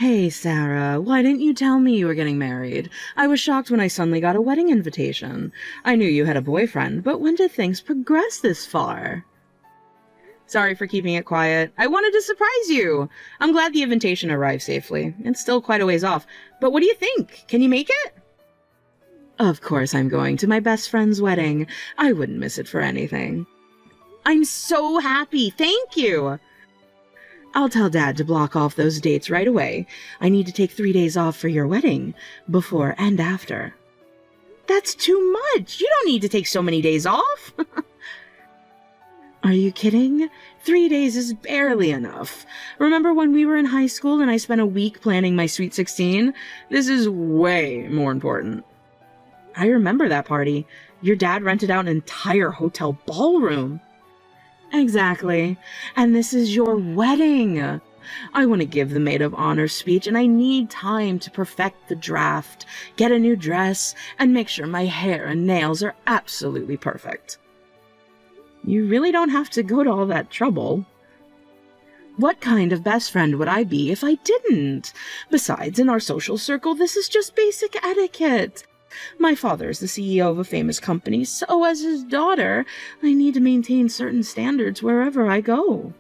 Hey, Sarah, why didn't you tell me you were getting married? I was shocked when I suddenly got a wedding invitation. I knew you had a boyfriend, but when did things progress this far? Sorry for keeping it quiet. I wanted to surprise you. I'm glad the invitation arrived safely. It's still quite a ways off. But what do you think? Can you make it? Of course I'm going to my best friend's wedding. I wouldn't miss it for anything. I'm so happy. Thank you. I'll tell Dad to block off those dates right away. I need to take 3 days off for your wedding, before and after. That's too much. You don't need to take so many days off. Are you kidding? 3 days is barely enough. Remember when we were in high school and I spent a week planning my Sweet 16? This is way more important. I remember that party. Your dad rented out an entire hotel ballroom. Exactly. And this is your wedding. I want to give the maid of honor speech, and I need time to perfect the draft, get a new dress, and make sure my hair and nails are absolutely perfect. You really don't have to go to all that trouble. What kind of best friend would I be if I didn't? Besides, in our social circle, this is just basic etiquette. My father is the CEO of a famous company, so as his daughter, I need to maintain certain standards wherever I go.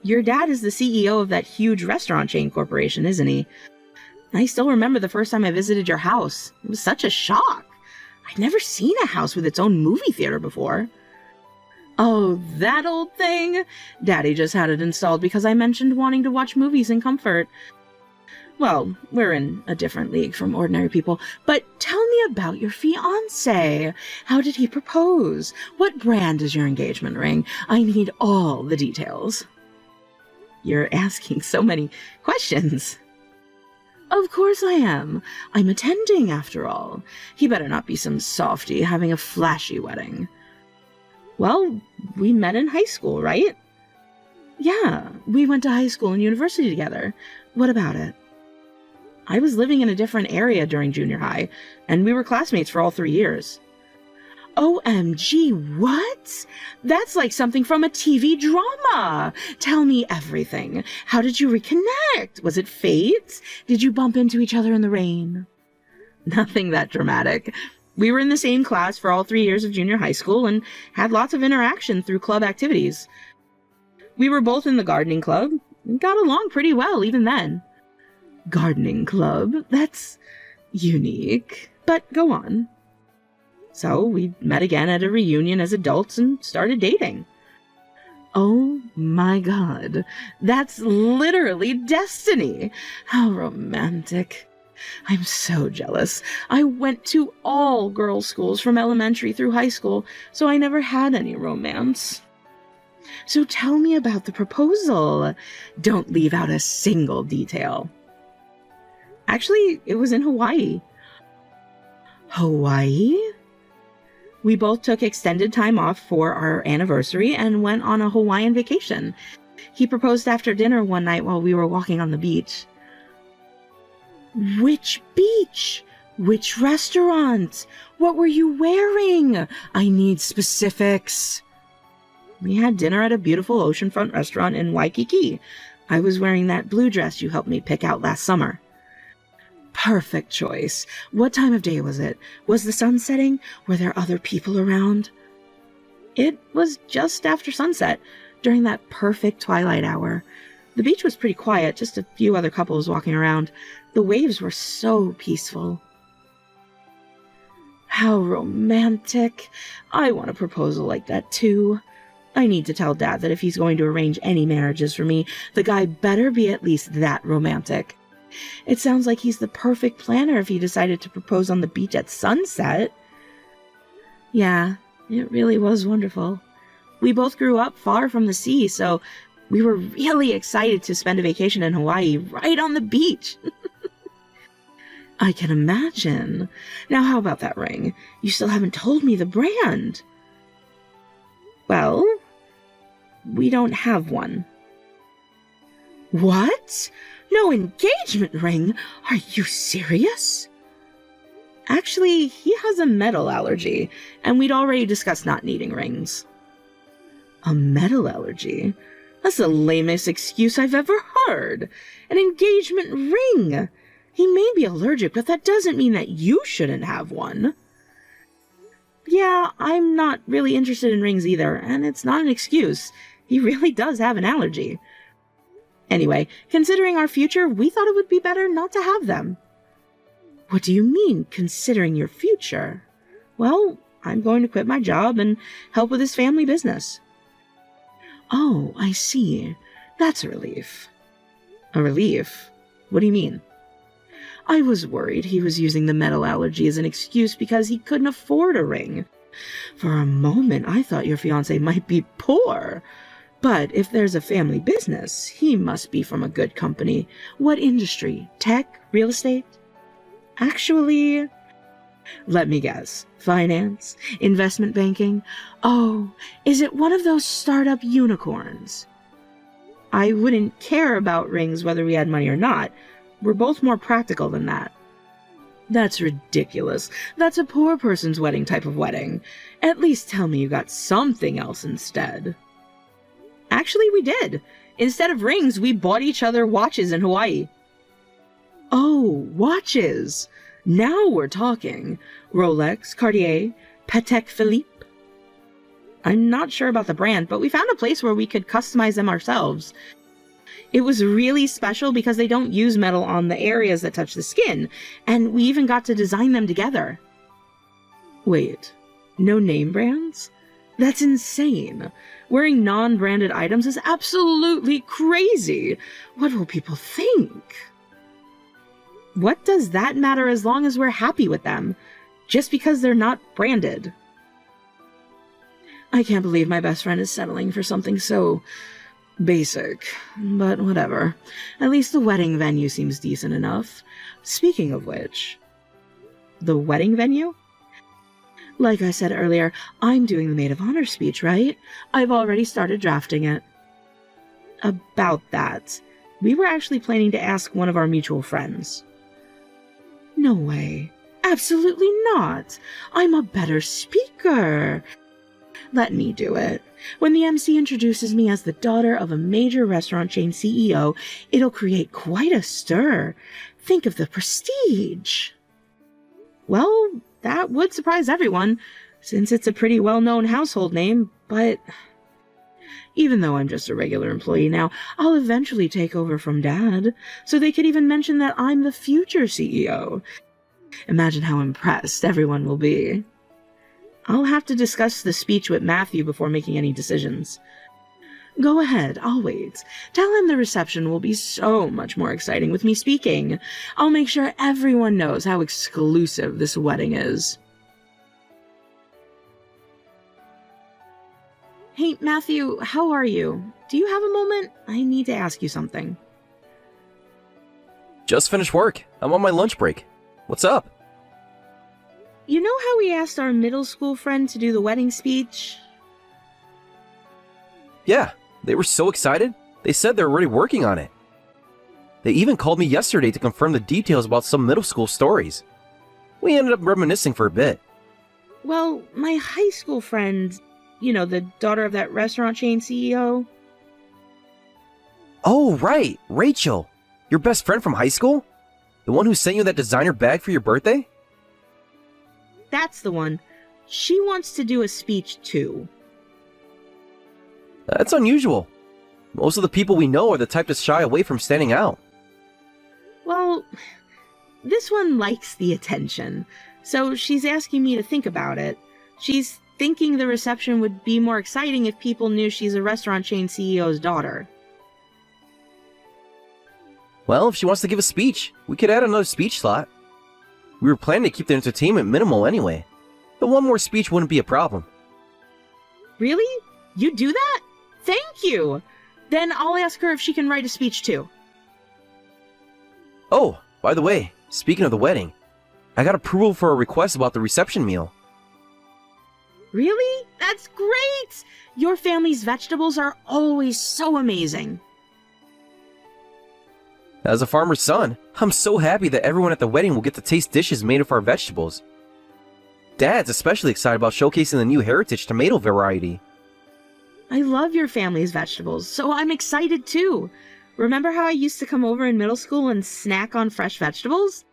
Your dad is the CEO of that huge restaurant chain corporation, isn't he? I still remember the first time I visited your house. It was such a shock. I'd never seen a house with its own movie theater before. Oh, that old thing? Daddy just had it installed because I mentioned wanting to watch movies in comfort. Well, we're in a different league from ordinary people, but tell me about your fiancé. How did he propose? What brand is your engagement ring? I need all the details. You're asking so many questions. Of course I am. I'm attending, after all. He better not be some softy having a flashy wedding. Well, we met in high school, right? Yeah, we went to high school and university together. What about it? I was living in a different area during junior high, and we were classmates for all 3 years. OMG, what? That's like something from a TV drama. Tell me everything. How did you reconnect? Was it fate? Did you bump into each other in the rain? Nothing that dramatic. We were in the same class for all 3 years of junior high school and had lots of interaction through club activities. We were both in the gardening club and got along pretty well even then. Gardening club? That's unique. But go on. So we met again at a reunion as adults and started dating. Oh my God, that's literally destiny. How romantic. I'm so jealous. I went to all girls' schools from elementary through high school, so I never had any romance. So tell me about the proposal. Don't leave out a single detail. Actually, it was in Hawaii. Hawaii? We both took extended time off for our anniversary and went on a Hawaiian vacation. He proposed after dinner one night while we were walking on the beach. Which beach? Which restaurant? What were you wearing? I need specifics. We had dinner at a beautiful oceanfront restaurant in Waikiki. I was wearing that blue dress you helped me pick out last summer. Perfect choice. What time of day was it? Was the sun setting? Were there other people around? It was just after sunset, during that perfect twilight hour. The beach was pretty quiet, just a few other couples walking around. The waves were so peaceful. How romantic. I want a proposal like that too. I need to tell Dad that if he's going to arrange any marriages for me, the guy better be at least that romantic. It sounds like he's the perfect planner if he decided to propose on the beach at sunset. Yeah, it really was wonderful. We both grew up far from the sea, so we were really excited to spend a vacation in Hawaii right on the beach. I can imagine. Now, how about that ring? You still haven't told me the brand. Well, we don't have one. What? No engagement ring? Are you serious? Actually, he has a metal allergy, and we'd already discussed not needing rings. A metal allergy? That's the lamest excuse I've ever heard. An engagement ring. He may be allergic, but that doesn't mean that you shouldn't have one. Yeah, I'm not really interested in rings either, and it's not an excuse. He really does have an allergy. Anyway, considering our future, we thought it would be better not to have them. What do you mean, considering your future? Well, I'm going to quit my job and help with his family business. Oh, I see. That's a relief. A relief? What do you mean? I was worried he was using the metal allergy as an excuse because he couldn't afford a ring. For a moment, I thought your fiancé might be poor. But if there's a family business, he must be from a good company. What industry? Tech? Real estate? Actually, let me guess. Finance? Investment banking? Oh, is it one of those startup unicorns? I wouldn't care about rings whether we had money or not. We're both more practical than that. That's ridiculous. That's a poor person's wedding type of wedding. At least tell me you got something else instead. Actually, we did. Instead of rings, we bought each other watches in Hawaii. Oh, watches. Now we're talking. Rolex, Cartier, Patek Philippe. I'm not sure about the brand, but we found a place where we could customize them ourselves. It was really special because they don't use metal on the areas that touch the skin, and we even got to design them together. Wait, no name brands? That's insane. Wearing non-branded items is absolutely crazy. What will people think? What does that matter as long as we're happy with them? Just because they're not branded. I can't believe my best friend is settling for something so basic, but whatever. At least the wedding venue seems decent enough. Speaking of which, the wedding venue? Like I said earlier, I'm doing the maid of honor speech, right? I've already started drafting it. About that, we were actually planning to ask one of our mutual friends. No way. Absolutely not. I'm a better speaker. Let me do it. When the MC introduces me as the daughter of a major restaurant chain CEO, it'll create quite a stir. Think of the prestige. Well, that would surprise everyone, since it's a pretty well-known household name, but even though I'm just a regular employee now, I'll eventually take over from Dad, so they could even mention that I'm the future CEO. Imagine how impressed everyone will be. I'll have to discuss the speech with Matthew before making any decisions. Go ahead, I'll wait. Tell him the reception will be so much more exciting with me speaking. I'll make sure everyone knows how exclusive this wedding is. Hey, Matthew, how are you? Do you have a moment? I need to ask you something. Just finished work. I'm on my lunch break. What's up? You know how we asked our middle school friend to do the wedding speech? Yeah, they were so excited. They said they're already working on it. They even called me yesterday to confirm the details about some middle school stories. We ended up reminiscing for a bit. Well, my high school friend, you know, the daughter of that restaurant chain CEO. Oh, right, Rachel. Your best friend from high school? The one who sent you that designer bag for your birthday? That's the one. She wants to do a speech too. That's unusual. Most of the people we know are the type to shy away from standing out. Well, this one likes the attention, so she's asking me to think about it. She's thinking the reception would be more exciting if people knew she's a restaurant chain CEO's daughter. Well, if she wants to give a speech, we could add another speech slot. We were planning to keep the entertainment minimal anyway, but one more speech wouldn't be a problem. Really? You'd do that? Thank you! Then I'll ask her if she can write a speech too. Oh, by the way, speaking of the wedding, I got approval for a request about the reception meal. Really? That's great! Your family's vegetables are always so amazing. As a farmer's son, I'm so happy that everyone at the wedding will get to taste dishes made of our vegetables. Dad's especially excited about showcasing the new heritage tomato variety. I love your family's vegetables, so I'm excited too. Remember how I used to come over in middle school and snack on fresh vegetables?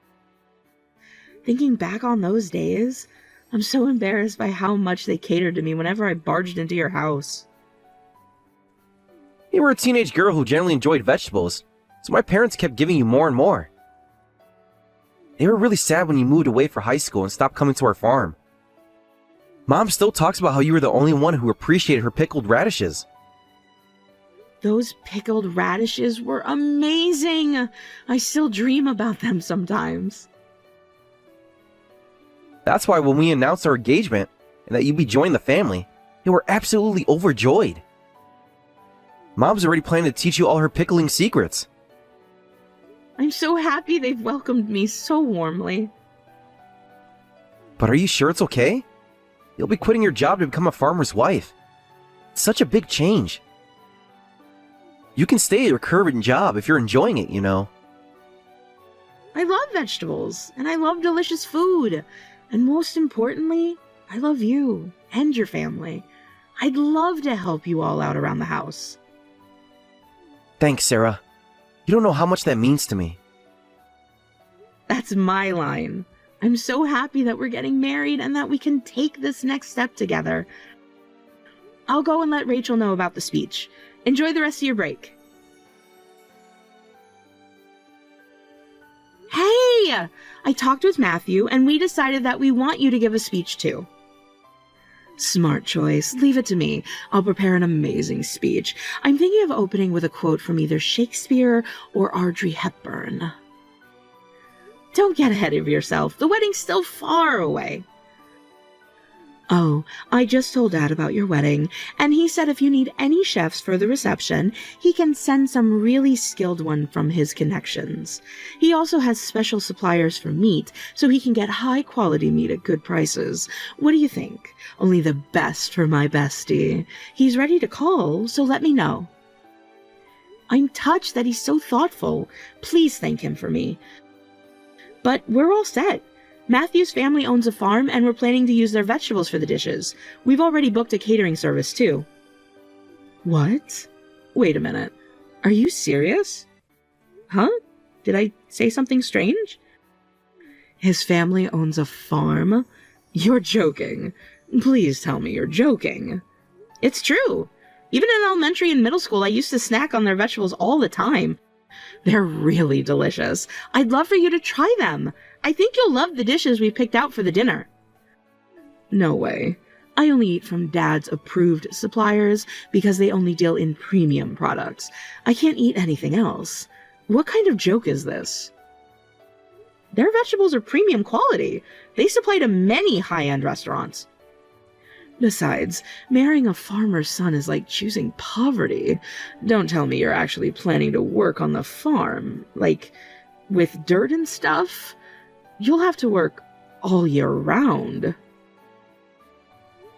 Thinking back on those days, I'm so embarrassed by how much they catered to me whenever I barged into your house. You were a teenage girl who generally enjoyed vegetables, so my parents kept giving you more and more. They were really sad when you moved away for high school and stopped coming to our farm. Mom still talks about how you were the only one who appreciated her pickled radishes. Those pickled radishes were amazing! I still dream about them sometimes. That's why when we announced our engagement and that you'd be joining the family, they were absolutely overjoyed. Mom's already planning to teach you all her pickling secrets. I'm so happy they've welcomed me so warmly. But are you sure it's okay? You'll be quitting your job to become a farmer's wife. It's such a big change. You can stay at your current job if you're enjoying it, you know. I love vegetables, and I love delicious food. And most importantly, I love you and your family. I'd love to help you all out around the house. Thanks, Sarah. You don't know how much that means to me. That's my line. I'm so happy that we're getting married and that we can take this next step together. I'll go and let Rachel know about the speech. Enjoy the rest of your break. Hey! I talked with Matthew and we decided that we want you to give a speech too. Smart choice. Leave it to me. I'll prepare an amazing speech. I'm thinking of opening with a quote from either Shakespeare or Audrey Hepburn. Don't get ahead of yourself. The wedding's still far away. Oh, I just told Dad about your wedding, and he said if you need any chefs for the reception, he can send some really skilled one from his connections. He also has special suppliers for meat, so he can get high-quality meat at good prices. What do you think? Only the best for my bestie. He's ready to call, so let me know. I'm touched that he's so thoughtful. Please thank him for me. But we're all set. Matthew's family owns a farm, and we're planning to use their vegetables for the dishes. We've already booked a catering service, too. What? Wait a minute. Are you serious? Huh? Did I say something strange? His family owns a farm? You're joking. Please tell me you're joking. It's true. Even in elementary and middle school, I used to snack on their vegetables all the time. They're really delicious. I'd love for you to try them. I think you'll love the dishes we picked out for the dinner. No way. I only eat from Dad's approved suppliers because they only deal in premium products. I can't eat anything else. What kind of joke is this? Their vegetables are premium quality. They supply to many high-end restaurants. Besides, marrying a farmer's son is like choosing poverty. Don't tell me you're actually planning to work on the farm, like with dirt and stuff. You'll have to work all year round.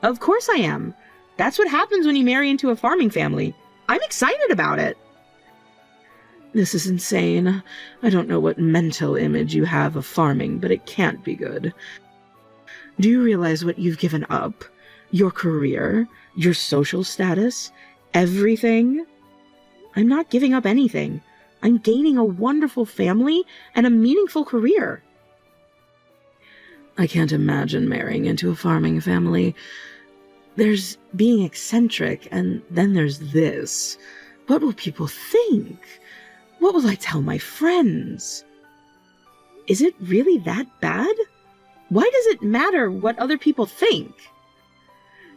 Of course I am. That's what happens when you marry into a farming family. I'm excited about it. This is insane. I don't know what mental image you have of farming, but it can't be good. Do you realize what you've given up? Your career, your social status, everything? I'm not giving up anything. I'm gaining a wonderful family and a meaningful career. I can't imagine marrying into a farming family. There's being eccentric, and then there's this. What will people think? What will I tell my friends? Is it really that bad? Why does it matter what other people think?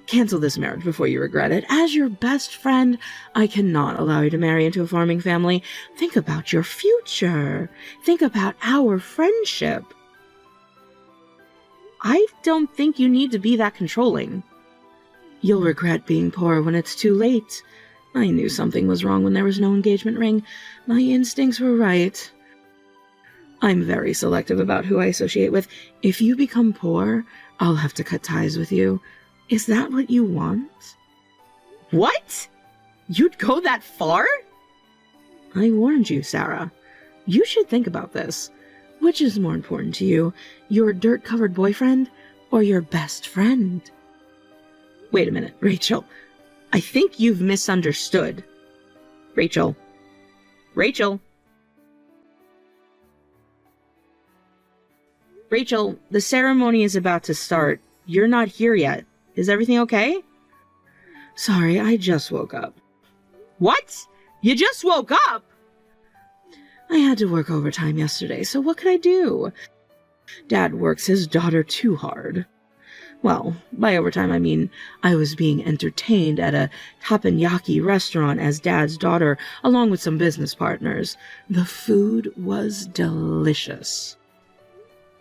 Cancel this marriage before you regret it. As your best friend, I cannot allow you to marry into a farming family. Think about your future. Think about our friendship. I don't think you need to be that controlling. You'll regret being poor when it's too late. I knew something was wrong when there was no engagement ring. My instincts were right. I'm very selective about who I associate with. If you become poor, I'll have to cut ties with you. Is that what you want? What? You'd go that far? I warned you, Sarah. You should think about this. Which is more important to you, your dirt-covered boyfriend or your best friend? Wait a minute, Rachel. I think you've misunderstood. Rachel. Rachel. Rachel, the ceremony is about to start. You're not here yet. Is everything okay? Sorry, I just woke up. What? You just woke up? I had to work overtime yesterday, so what could I do? Dad works his daughter too hard. Well, by overtime I mean I was being entertained at a teppanyaki restaurant as Dad's daughter, along with some business partners. The food was delicious.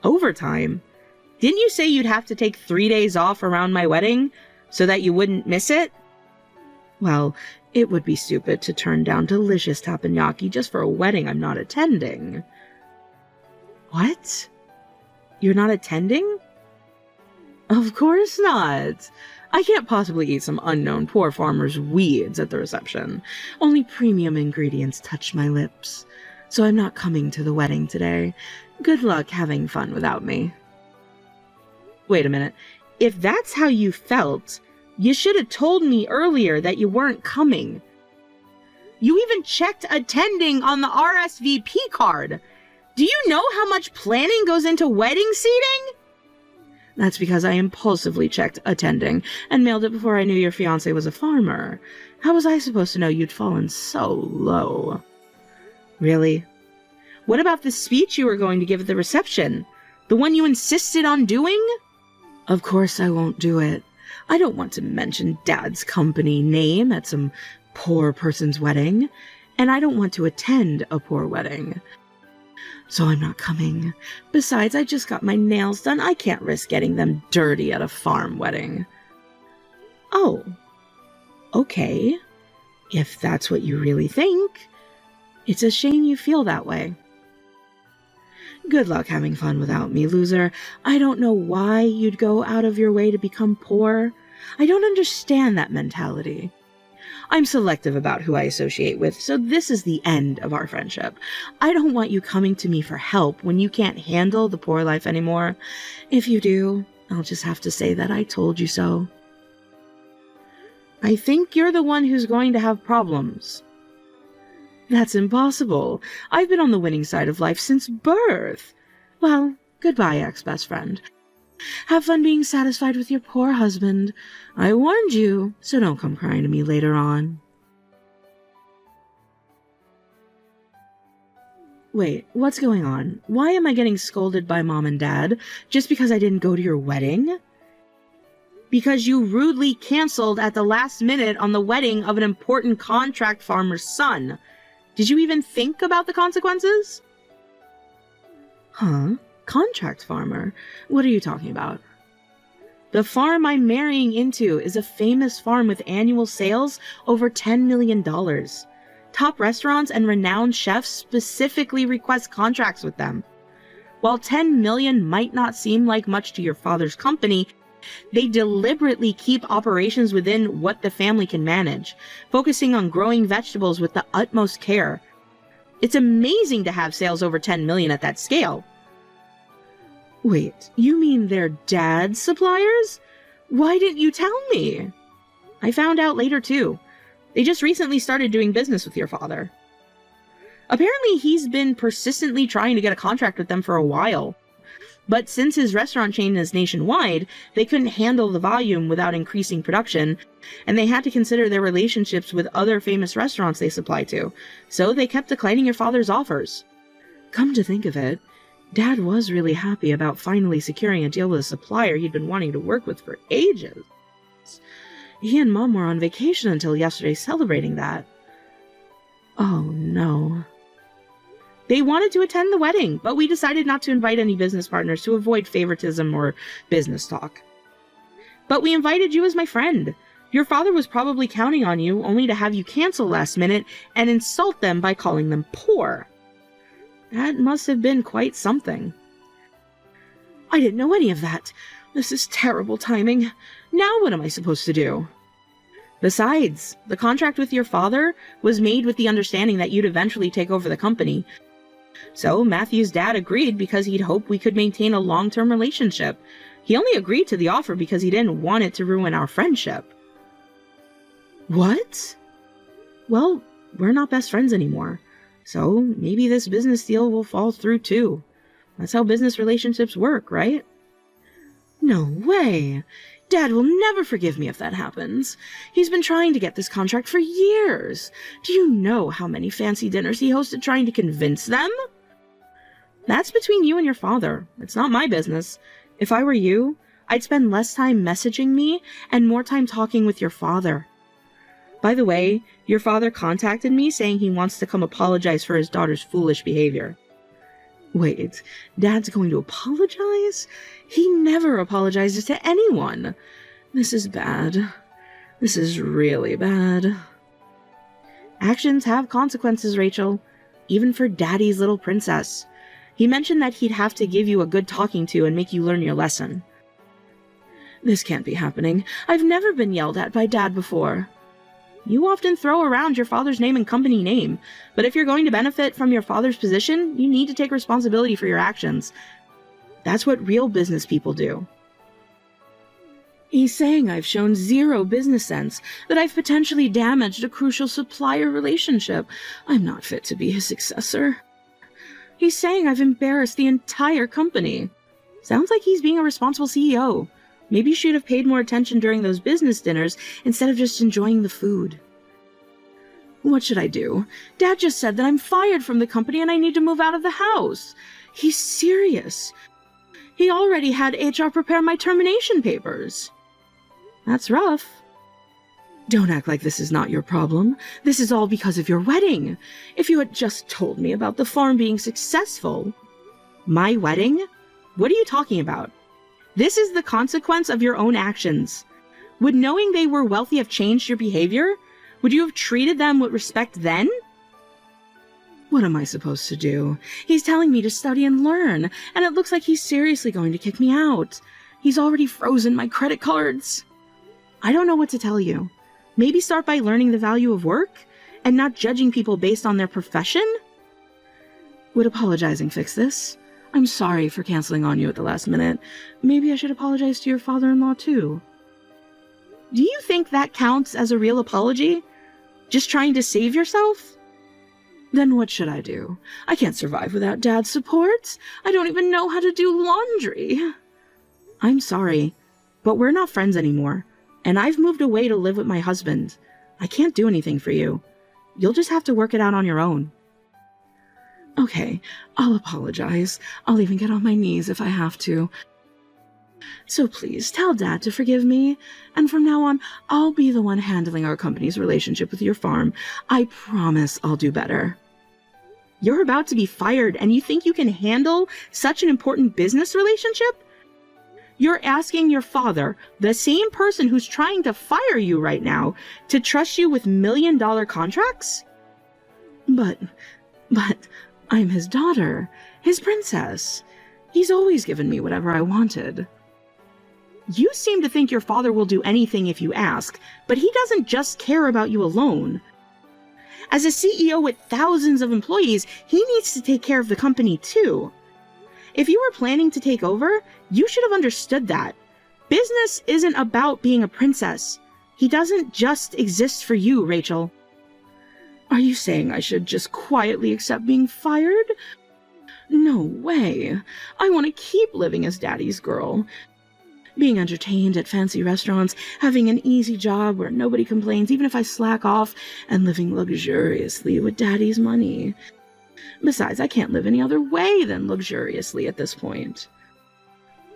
Overtime? Didn't you say you'd have to take 3 days off around my wedding so that you wouldn't miss it? Well, it would be stupid to turn down delicious teppanyaki just for a wedding I'm not attending. What? You're not attending? Of course not. I can't possibly eat some unknown poor farmer's weeds at the reception. Only premium ingredients touch my lips. So I'm not coming to the wedding today. Good luck having fun without me. Wait a minute. If that's how you felt, you should have told me earlier that you weren't coming. You even checked attending on the RSVP card. Do you know how much planning goes into wedding seating? That's because I impulsively checked attending and mailed it before I knew your fiancé was a farmer. How was I supposed to know you'd fallen so low? Really? What about the speech you were going to give at the reception? The one you insisted on doing? Of course I won't do it. I don't want to mention Dad's company name at some poor person's wedding, and I don't want to attend a poor wedding. So I'm not coming. Besides, I just got my nails done. I can't risk getting them dirty at a farm wedding. Oh, okay. If that's what you really think, it's a shame you feel that way. Good luck having fun without me, loser. I don't know why you'd go out of your way to become poor. I don't understand that mentality. I'm selective about who I associate with, so this is the end of our friendship. I don't want you coming to me for help when you can't handle the poor life anymore. If you do, I'll just have to say that I told you so. I think you're the one who's going to have problems. That's impossible. I've been on the winning side of life since birth. Well, goodbye, ex-best friend. Have fun being satisfied with your poor husband. I warned you, so don't come crying to me later on. Wait, what's going on? Why am I getting scolded by Mom and Dad just because I didn't go to your wedding? Because you rudely canceled at the last minute on the wedding of an important contract farmer's son. Did you even think about the consequences? Huh? Contract farmer? What are you talking about? The farm I'm marrying into is a famous farm with annual sales over $10 million. Top restaurants and renowned chefs specifically request contracts with them. While $10 million might not seem like much to your father's company, they deliberately keep operations within what the family can manage, focusing on growing vegetables with the utmost care. It's amazing to have sales over $10 million at that scale. Wait, you mean they're Dad's suppliers? Why didn't you tell me? I found out later too. They just recently started doing business with your father. Apparently he's been persistently trying to get a contract with them for a while. But since his restaurant chain is nationwide, they couldn't handle the volume without increasing production, and they had to consider their relationships with other famous restaurants they supply to, so they kept declining your father's offers. Come to think of it, Dad was really happy about finally securing a deal with a supplier he'd been wanting to work with for ages. He and Mom were on vacation until yesterday celebrating that. Oh no. They wanted to attend the wedding, but we decided not to invite any business partners to avoid favoritism or business talk. But we invited you as my friend. Your father was probably counting on you, only to have you cancel last minute and insult them by calling them poor. That must have been quite something. I didn't know any of that. This is terrible timing. Now what am I supposed to do? Besides, the contract with your father was made with the understanding that you'd eventually take over the company. So Matthew's dad agreed because he'd hoped we could maintain a long-term relationship. He only agreed to the offer because he didn't want it to ruin our friendship. What? Well, we're not best friends anymore, so maybe this business deal will fall through too. That's how business relationships work, right? No way! Dad will never forgive me if that happens. He's been trying to get this contract for years. Do you know how many fancy dinners he hosted trying to convince them? That's between you and your father. It's not my business. If I were you, I'd spend less time messaging me and more time talking with your father. By the way, your father contacted me saying he wants to come apologize for his daughter's foolish behavior. Wait, Dad's going to apologize? He never apologizes to anyone. This is bad. This is really bad. Actions have consequences, Rachel. Even for Daddy's little princess. He mentioned that he'd have to give you a good talking to and make you learn your lesson. This can't be happening. I've never been yelled at by Dad before. You often throw around your father's name and company name, but if you're going to benefit from your father's position, you need to take responsibility for your actions. That's what real business people do. He's saying I've shown zero business sense, that I've potentially damaged a crucial supplier relationship. I'm not fit to be his successor. He's saying I've embarrassed the entire company. Sounds like he's being a responsible CEO. Maybe you should have paid more attention during those business dinners instead of just enjoying the food. What should I do? Dad just said that I'm fired from the company and I need to move out of the house. He's serious. He already had HR prepare my termination papers. That's rough. Don't act like this is not your problem. This is all because of your wedding. If you had just told me about the farm being successful. My wedding? What are you talking about? This is the consequence of your own actions. Would knowing they were wealthy have changed your behavior? Would you have treated them with respect then? What am I supposed to do? He's telling me to study and learn, and it looks like he's seriously going to kick me out. He's already frozen my credit cards. I don't know what to tell you. Maybe start by learning the value of work and not judging people based on their profession? Would apologizing fix this? I'm sorry for canceling on you at the last minute. Maybe I should apologize to your father-in-law too. Do you think that counts as a real apology? Just trying to save yourself? Then what should I do? I can't survive without Dad's support. I don't even know how to do laundry. I'm sorry, but we're not friends anymore, and I've moved away to live with my husband. I can't do anything for you. You'll just have to work it out on your own. Okay, I'll apologize. I'll even get on my knees if I have to. So please, tell Dad to forgive me, and from now on, I'll be the one handling our company's relationship with your farm. I promise I'll do better. You're about to be fired, and you think you can handle such an important business relationship? You're asking your father, the same person who's trying to fire you right now, to trust you with million-dollar contracts? But... I'm his daughter, his princess. He's always given me whatever I wanted. You seem to think your father will do anything if you ask, but he doesn't just care about you alone. As a CEO with thousands of employees, he needs to take care of the company too. If you were planning to take over, you should have understood that. Business isn't about being a princess. He doesn't just exist for you, Rachel. Are you saying I should just quietly accept being fired? No way. I want to keep living as Daddy's girl. Being entertained at fancy restaurants, having an easy job where nobody complains even if I slack off, and living luxuriously with Daddy's money. Besides, I can't live any other way than luxuriously at this point.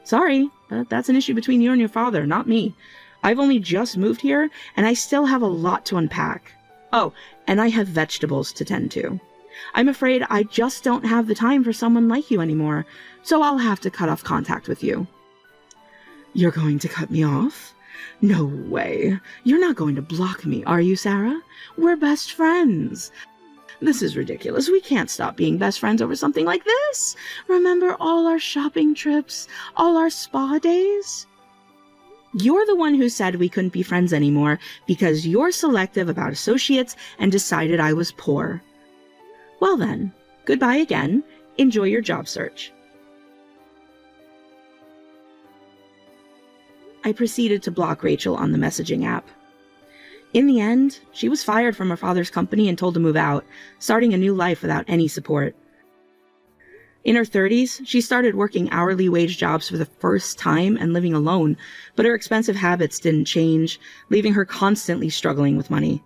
Sorry, but that's an issue between you and your father, not me. I've only just moved here, and I still have a lot to unpack. Oh, and I have vegetables to tend to. I'm afraid I just don't have the time for someone like you anymore, so I'll have to cut off contact with you. You're going to cut me off? No way. You're not going to block me, are you, Sarah? We're best friends. This is ridiculous. We can't stop being best friends over something like this. Remember all our shopping trips, all our spa days? You're the one who said we couldn't be friends anymore because you're selective about associates and decided I was poor. Well then, goodbye again. Enjoy your job search. I proceeded to block Rachel on the messaging app. In the end, she was fired from her father's company and told to move out, starting a new life without any support. In her 30s, she started working hourly wage jobs for the first time and living alone, but her expensive habits didn't change, leaving her constantly struggling with money.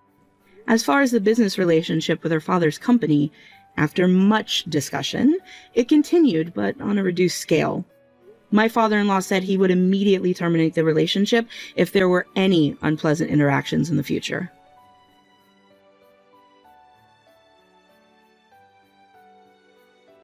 As far as the business relationship with her father's company, after much discussion, it continued, but on a reduced scale. My father-in-law said he would immediately terminate the relationship if there were any unpleasant interactions in the future.